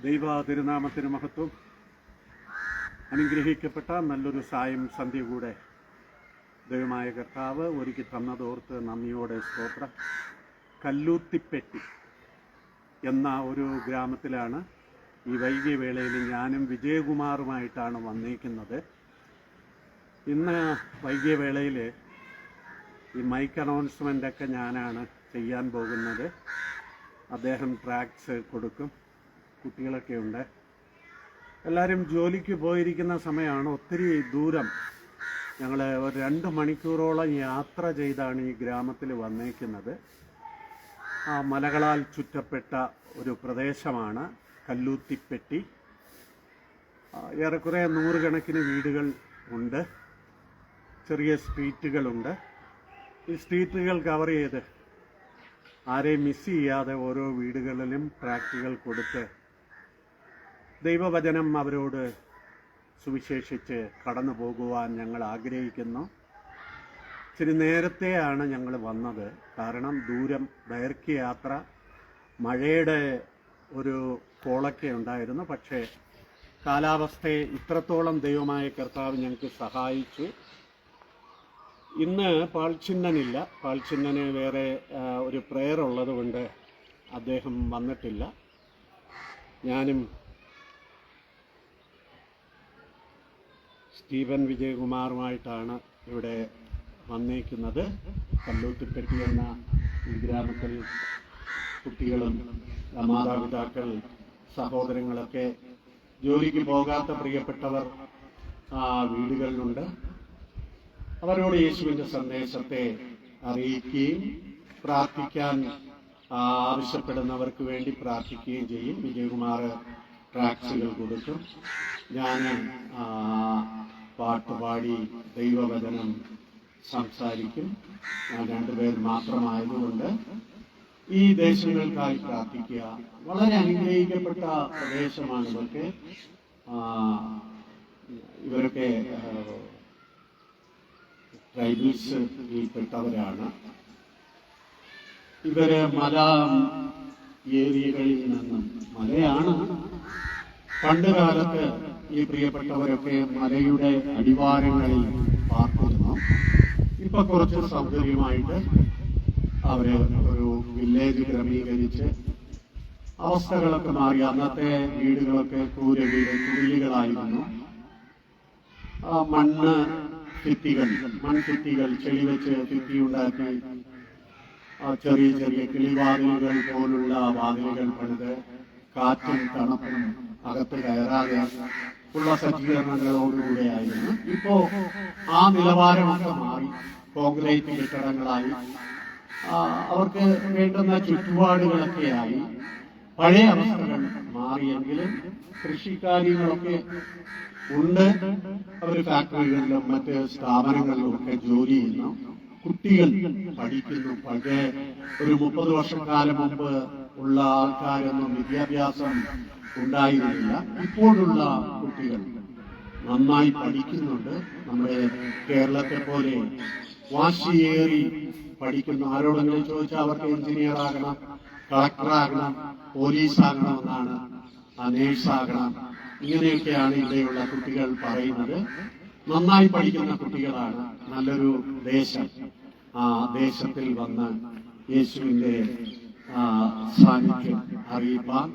ദൈവ തിരുനാമത്തിന് മഹത്വം. അനുഗ്രഹിക്കപ്പെട്ട നല്ലൊരു സായം സന്ധ്യ കൂടെ ദൈവമായ കർത്താവ് ഒരുക്കി തന്നതോർത്ത് നന്ദിയോടെ സ്തോത്രം. കല്ലൂത്തിപ്പെട്ടി എന്ന ഒരു ഗ്രാമത്തിലാണ് ഈ വൈകിയ വേളയിൽ ഞാനും വിജയകുമാറുമായിട്ടാണ് വന്നിരിക്കുന്നത്. ഇന്ന് വൈകിയ വേളയിൽ ഈ മൈക്ക് അനൗൺസ്മെൻ്റൊക്കെ ഞാനാണ് ചെയ്യാൻ പോകുന്നത്. അദ്ദേഹം ട്രാക്സ് കൊടുക്കും. കുട്ടികളൊക്കെ ഉണ്ട്. എല്ലാവരും ജോലിക്ക് പോയിരിക്കുന്ന സമയമാണ്. ഒത്തിരി ദൂരം ഞങ്ങൾ ഒരു 2 മണിക്കൂറോളം യാത്ര ചെയ്താണ് ഈ ഗ്രാമത്തിൽ വന്നേക്കുന്നത്. ആ മലകളാൽ ചുറ്റപ്പെട്ട ഒരു പ്രദേശമാണ് കല്ലൂത്തിപ്പെട്ടി. ഏറെക്കുറെ 100 കണക്കിന് വീടുകൾ ഉണ്ട്. ചെറിയ സ്ട്രീറ്റുകളുണ്ട്. ഈ സ്ട്രീറ്റുകൾ കവർ ചെയ്ത് ആരെയും മിസ് ചെയ്യാതെ ഓരോ വീടുകളിലും ട്രാക്റ്റുകൾ കൊടുത്ത് ദൈവവചനം അവരോട് സുവിശേഷിച്ച് കടന്നു പോകുവാൻ ഞങ്ങൾ ആഗ്രഹിക്കുന്നു. ഇച്ചിരി നേരത്തെയാണ് ഞങ്ങൾ വന്നത്. കാരണം ദൂരം, ദൈർഘ്യ യാത്ര, മഴയുടെ ഒരു കോളൊക്കെ ഉണ്ടായിരുന്നു. പക്ഷേ കാലാവസ്ഥയെ ഇത്രത്തോളം ദൈവമായ കർത്താവ് ഞങ്ങൾക്ക് സഹായിച്ചു. ഇന്ന് പാൽച്ചിന്നനില്ല. പാൽച്ചിന്നന് വേറെ ഒരു പ്രെയർ ഉള്ളത് കൊണ്ട് അദ്ദേഹം വന്നിട്ടില്ല. ഞാനും സ്റ്റീവൻ വിജയകുമാറുമായിട്ടാണ് ഇവിടെ വന്നേക്കുന്നത്. കല്ലൂത്തിപ്പെട്ടി എന്ന ഈ ഗ്രാമത്തിൽ കുട്ടികളും മാതാപിതാക്കൾ, സഹോദരങ്ങളൊക്കെ ജോലിക്ക് പോകാത്ത പ്രിയപ്പെട്ടവർ ആ വീടുകളിലുണ്ട്. അവരോട് യേശുവിൻ്റെ സന്ദേശത്തെ അറിയിക്കുകയും പ്രാർത്ഥിക്കാൻ ആവശ്യപ്പെടുന്നവർക്ക് വേണ്ടി പ്രാർത്ഥിക്കുകയും ചെയ്യും. വിജയകുമാർ ട്രാക്സുകൾ കൊടുക്കും. ഞാൻ പാട്ടുപാടി ദൈവവചനം സംസാരിക്കും. ഞാൻ 2 പേർ മാത്രമായതുകൊണ്ട് ഈ ദേശങ്ങൾക്കായി പ്രാർത്ഥിക്കുക. വളരെ അനുഗ്രഹിക്കപ്പെട്ട പ്രദേശമാണ് ഇവരൊക്കെ ട്രൈബൽസിൽപ്പെട്ടവരാണ്. ഇവര് മല ഏരിയകളിൽ നിന്നും, മലയാണ് പണ്ട് കാലത്ത് ഈ പ്രിയപ്പെട്ടവരൊക്കെ മലയുടെ അടിവാരങ്ങളിൽ പാർക്കുന്നു. ഇപ്പൊ കുറച്ച് സൗകര്യമായിട്ട് അവര് ഒരു വില്ലേജ് ക്രമീകരിച്ച് അവസ്ഥകളൊക്കെ മാറി. അന്നത്തെ വീടുകളൊക്കെ കുടിലുകളായിരുന്നു. മൺഭിത്തികൾ ചെളി വെച്ച് ഭിത്തിയുണ്ടാക്കി ചെറിയ ചെറിയ കിളിവാതിലുകൾ പോലുള്ള വാതിലുകൾ പണിത് കാറ്റും തണുപ്പും അകത്ത് കയറാതെ ഉള്ള സജ്ജീകരണങ്ങളോടുകൂടെയായിരുന്നു. ഇപ്പോ ആ നിലവാരമൊക്കെ മാറി കോൺക്രീറ്റ് കെട്ടിടങ്ങളായി. അവർക്ക് വേണ്ടുന്ന ചുറ്റുപാടുകളൊക്കെയായി. പഴയ അവസ്ഥകൾ മാറിയെങ്കിലും കൃഷിക്കാര്യങ്ങളൊക്കെ ഉണ്ട്. അവർ ഫാക്ടറികളിലും മറ്റ് സ്ഥാപനങ്ങളിലും ഒക്കെ ജോലി ചെയ്യുന്നു. കുട്ടികൾ പഠിക്കുന്നു. പഴയ ഒരു 30 വർഷക്കാലം മുമ്പ് ഉള്ള ആൾക്കാരൊന്നും വിദ്യാഭ്യാസം ഉണ്ടായിരുന്നില്ല. ഇപ്പോഴുള്ള കുട്ടികൾ നന്നായി പഠിക്കുന്നുണ്ട്. നമ്മുടെ കേരളത്തെ പോലെ വാശിയേറി പഠിക്കുന്നു. ആരോടെങ്കിലും ചോദിച്ചാൽ അവർക്ക് എഞ്ചിനീയർ ആകണം, കളക്ടറാകണം, പോലീസാകണമെന്നാണ്, നേഴ്സാകണം. ഇങ്ങനെയൊക്കെയാണ് ഇവിടെയുള്ള കുട്ടികൾ പറയുന്നത്. നന്നായി പഠിക്കുന്ന കുട്ടികളാണ്. നല്ലൊരു ദേശം. ആ ദേശത്തിൽ വന്ന് യേശുവിന്റെ സാന്നിധ്യം അറിയിപ്പാൻ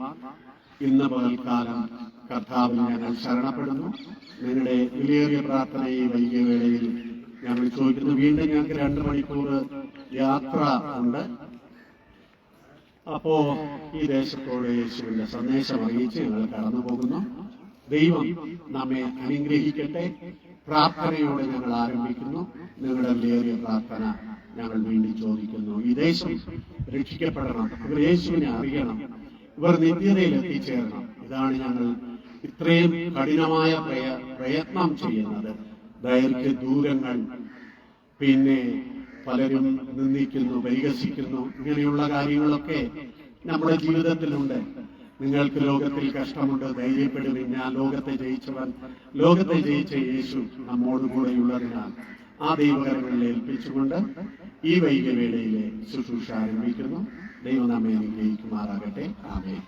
ഇന്ന് പകൽക്കാലം കർത്താവിൽ ഞങ്ങൾ ശരണപ്പെടുന്നു. നിങ്ങളുടെ വിലയേറിയ പ്രാർത്ഥന ഈ വൈകിയ വേളയിൽ ഞങ്ങൾ ചോദിക്കുന്നു. വീണ്ടും ഞങ്ങൾക്ക് 2 മണിക്കൂർ യാത്ര ഉണ്ട്. അപ്പോ ഈ ദേശത്തോട് യേശുവിന്റെ സന്ദേശം അറിയിച്ച് ഞങ്ങൾ കടന്നു പോകുന്നു. ദൈവം നമ്മെ അനുഗ്രഹിക്കട്ടെ. പ്രാർത്ഥനയോടെ ഞങ്ങൾ ആരംഭിക്കുന്നു. നിങ്ങളുടെ വിലയേറിയ പ്രാർത്ഥന ഞങ്ങൾ വീണ്ടും ചോദിക്കുന്നു. ഈ ദേശം രക്ഷിക്കപ്പെടണം. ഇവർ യേശുവിനെ അറിയണം. ഇവർ നിത്യതയിൽ എത്തിച്ചേരണം. ഇതാണ് ഞങ്ങൾ ഇത്രയും കഠിനമായ പ്രയത്നം ചെയ്യുന്നത്. ദൈർഘ്യ ദൂരങ്ങൾ, പിന്നെ പലരും നിന്ദിക്കുന്നു, പരിഹസിക്കുന്നു. ഇങ്ങനെയുള്ള കാര്യങ്ങളൊക്കെ നമ്മുടെ ജീവിതത്തിലുണ്ട്. നിങ്ങൾക്ക് ലോകത്തിൽ കഷ്ടമുണ്ട്, ധൈര്യപ്പെടുവിൻ, ഞാൻ ലോകത്തെ ജയിച്ചവൻ, ലോകത്തെ ജയിച്ച യേശു നമ്മോടുകൂടെയുള്ളതിനാൽ ആ ദൈവകരങ്ങളിൽ ഏൽപ്പിച്ചുകൊണ്ട് ഈ വൈകിയ വേളയിലെ ശുശ്രൂഷ ആരംഭിക്കുന്നു. ദൈവം നമ്മെ അനുഗ്രഹിക്കുമാറാകട്ടെ. ആമേൻ.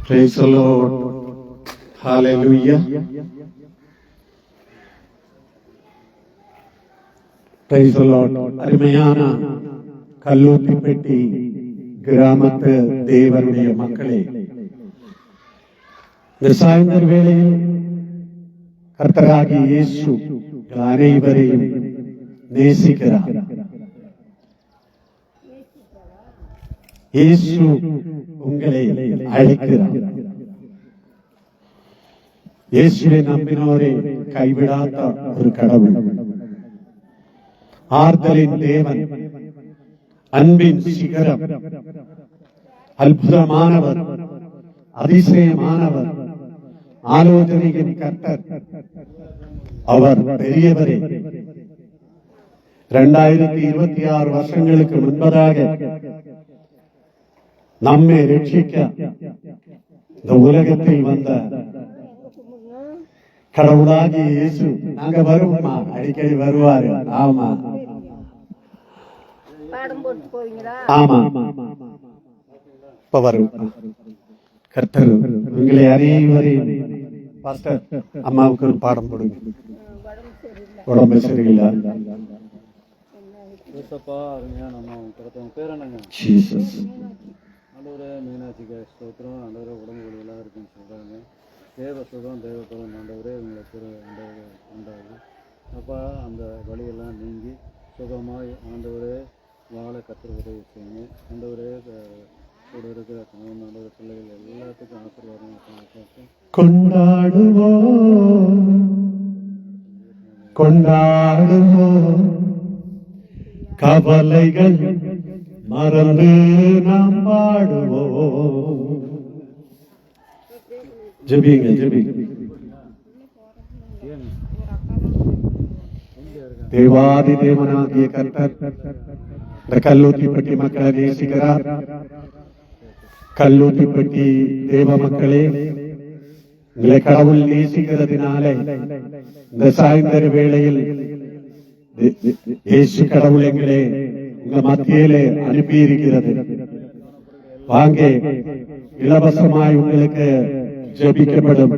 Praise the Lord. Hallelujah. Praise the Lord. അരുമயான കല്ലൂത്തിപ്പെട്ടി ഗ്രാമത്ത് ദേവനുடைய மக்களே, இந்த சாயந்தர வேளையில் கர்த்தராகிய இயேசு அனைவரையும் நேசிக்கிறார். இயேசு உங்களை அழைக்கிறார். இயேசுவை நம்பினோரை கைவிடாத ஒரு கடவுள், ஆறுதலின் தேவன், அன்பின் சிகரம், அற்புதமானவர், அதிசயமானவர், ஆலோசனையின் கர்த்தர். அவர் பெரியவரே. 2026 வருஷங்களுக்கு முன்பதாக நம்மை ரட்சிக்க இந்த உலகத்தில் வந்த கடவுளாகிய இயேசு, நாங்க வருவோமா, அடிக்கடி வருவாரு. ஆமா ஆமா, இப்ப வரும் கர்த்தர் உங்களை அனைவரையும். பாஸ்டர் அம்மாவுக்கு ஒரு பாடம் போடுங்க. உடம்பு சரியில்லை. ஜீசஸ். ஆண்டவரே, மீனாட்சிக்கு ஸ்தோத்திரம். ஆண்டவரே, உடம்பு வலியெல்லாம் இருக்குன்னு சொல்கிறாங்க. தேவ சுகம் தேவப்படம் ஆண்டவரே உங்களுக்கு ஆண்டவரே உண்டாகுது. அப்பா, அந்த வலியெல்லாம் நீங்கி சுகமாய் ஆண்டவரே வாழ கற்றுக் உதவி செய்யுங்க. ஆண்டவரே, கூட இருக்கிற கணவன் ஆண்டவரே பிள்ளைகள் எல்லாத்துக்கும் ஆசீர்வாதம் கொண்டாடுவோம் கொண்டாடுவோம், கவலைகள் மறந்து நாம் பாடுவோம். ஜெபிங்க ஜெபிங்க. தேவாதி தேவனாகிய கர்த்தர் இந்த கல்லூத்திப்பட்டி மக்களை நேசிக்கிறார். கல்லூத்திப்பட்டி தேவ மக்களே, உங்களை கடவுள் நேசிக்கிறதுனாலே இந்த சாயந்தர வேளையில் இயேசு கடவுள் எங்களே உங்க மத்தியிலே அனுப்பி இருக்கிறது. வாங்க, இலவசமாய் உங்களுக்கு ஜெபிக்கப்படும்.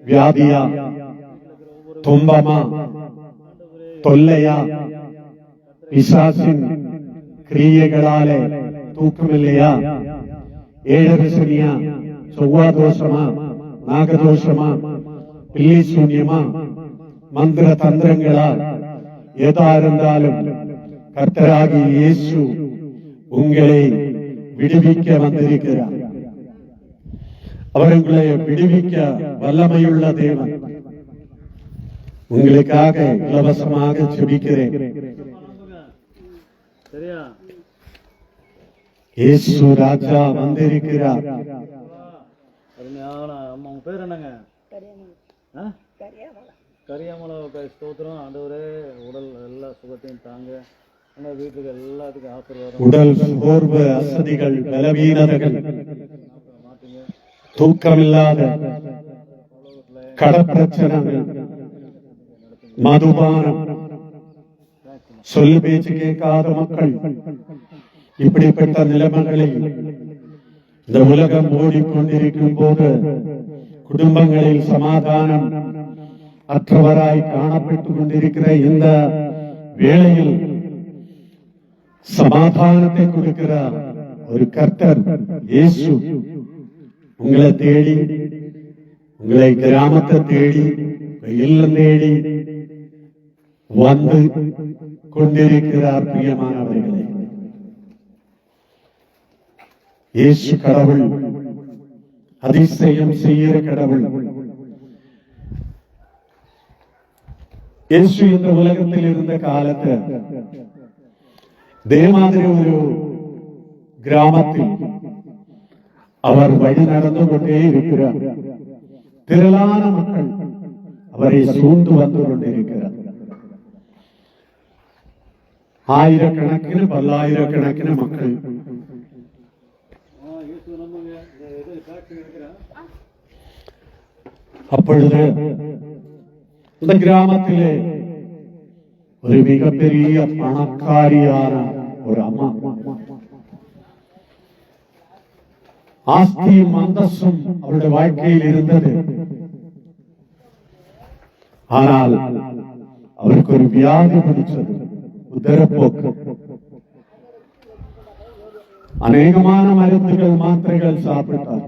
வியாதியா, துன்பமா, தொல்லையா, பிசாசின் கிரியைகளாலே தூக்கமில்லையா, ஏழரை சனியா, செவ்வாதோஷமா, நாகதோஷமா, பில்லி சூன்யமா, மந்திர தந்திரங்களா, எதா இருந்தாலும் கர்த்தராகிய இயேசு உங்களை விடுவிக்க வந்திருக்கிறார். அவர் உங்களை விடுவிக்க வல்லமையுள்ள தேவன். உங்களுக்காக இலவசமாக ஜெபிக்கிறேன். இயேசு ராஜா வந்திருக்கிறார். அம்மா, உங்க பேர் என்னங்க? கரியாமலை. ஸ்தோத்திரம். ஆண்டவரே, உடல் எல்லா சுகத்தையும் தாங்க. வீட்டுக்கு எல்லாத்துக்கும் ஆசீர்வாதம். உடல் சோர்வு, அசதிகள், பலவீனர்கள், தூக்கமில்லாத, கடப்பிரச்சனைகள், மதுபானம், சொல்லு பேச்சு கேட்காத மக்கள், இப்படிப்பட்ட நிலைமைகளில் இந்த உலகம் ஓடிக்கொண்டிருக்கும் போது குடும்பங்களில் சமாதானம் அற்றவராய் காணப்பட்டுக் கொண்டிருக்கிற இந்த வேளையில் சமாதானத்தை கொடுக்கிற ஒரு கர்த்தர் இயேசு உங்களை தேடி, உங்களை கிராமத்தை தேடி, இல்லம் தேடி வந்து கொண்டிருக்கிறார். பிரியமானவர்களே, இயேசு கடவுள், அதிசயம் செய்கிற கடவுள். இயேசு இந்த உலகத்தில் இருந்த காலத்து தேவாதிரி ஒரு கிராமத்தில் அவர் வழி நடந்து கொண்டே இருக்கிறார். திரளான மக்கள் அவரை சூழ்ந்து வந்து கொண்டிருக்கிறார். ஆயிரக்கணக்கிന് பல்லாயிரக்கணக்கிന് மக்கள். அப்பொழுது இந்த கிராமத்திலே ஒரு மிகப்பெரிய பணக்காரியான ஒரு அம்மா, ആസ്തിയും അന്തസ്സും അവരുടെ வாழ்க்கைയിൽ ഇരുന്നത്. ஆனால் அவருக்கு ஒரு வியாதி பிடிச்சது, உதரப்போக்கு. அநேகமான மருந்துகள் மாத்திரைகள் சாப்பிட்டார்.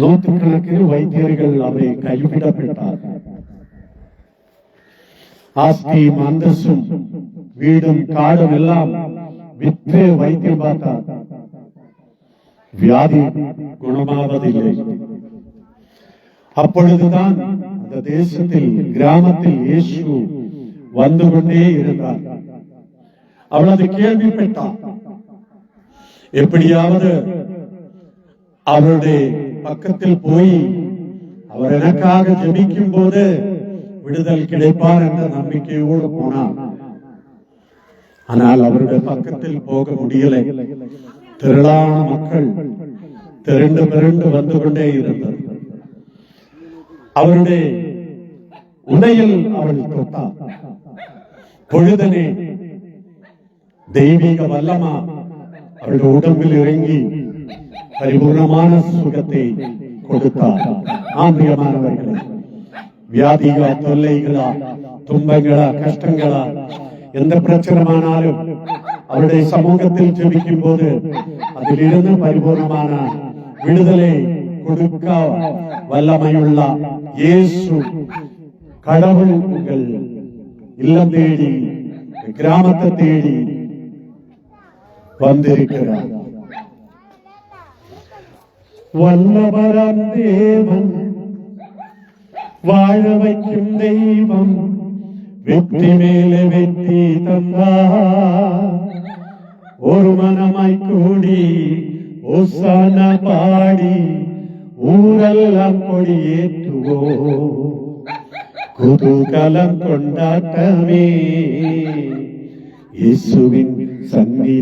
நூற்றுக்கணக்கில் வைத்தியர்கள் அவரை கைவிடப்பட்டார். ஆஸ்தியும் அந்தஸ்தும் வீடும் காடும் எல்லாம் விற்று வைத்தியம் பார்த்தார். வியாதி குணமாவதில்லை. அப்பொழுதுதான் அந்த தேசத்தில் கிராமத்தில் இயேசு வந்து கொண்டே இருந்தார். அவள் அது கேள்விப்பட்டார். எப்படியாவது அவருடைய பக்கத்தில் போய் அவர் எனக்காக ஜெபிக்கும் போது விடுதல் கிடைப்பார் என்ற நம்பிக்கையோடு போனார். ஆனால் அவருடைய பக்கத்தில் போக முடியலை. திரளான மக்கள் திரண்டு வந்து கொண்டே இருந்தது. அவருடைய உடையில் அவள் தொட்டார். பொழுதனே தெய்வீக வல்லமா அவருடைய உடம்பில் இறங்கி பரிபூர்ணமான சுகத்தை கொடுத்தார். ஆன்மீகமானவர்களே, வியாதிகளா, தொல்லைகளா, துன்பங்களா, கஷ்டங்களா, எந்த பிரச்சனமானாலும் அவருடைய சமூகத்தில் ஜெபிக்கும் போது அதிலிருந்து பரிபூர்ணமான விடுதலை கொடுக்க வல்லமையுள்ள இயேசு கடவுள் உங்கள் இல்லம் தேடி, கிராமத்தை தேடி வந்திருக்கிறார். வல்லவராம் தேவன், வாழ வைக்கும் தெய்வம், வெற்றி மேலே வெற்றி தந்தார். ஒரு மனமாய் கூடி ஓசான பாடி ஊரெல்லாம் கொடியேற்றுவோ, குதூகலம் கொண்டாட்டமே இயேசுவின் சந்நிதி.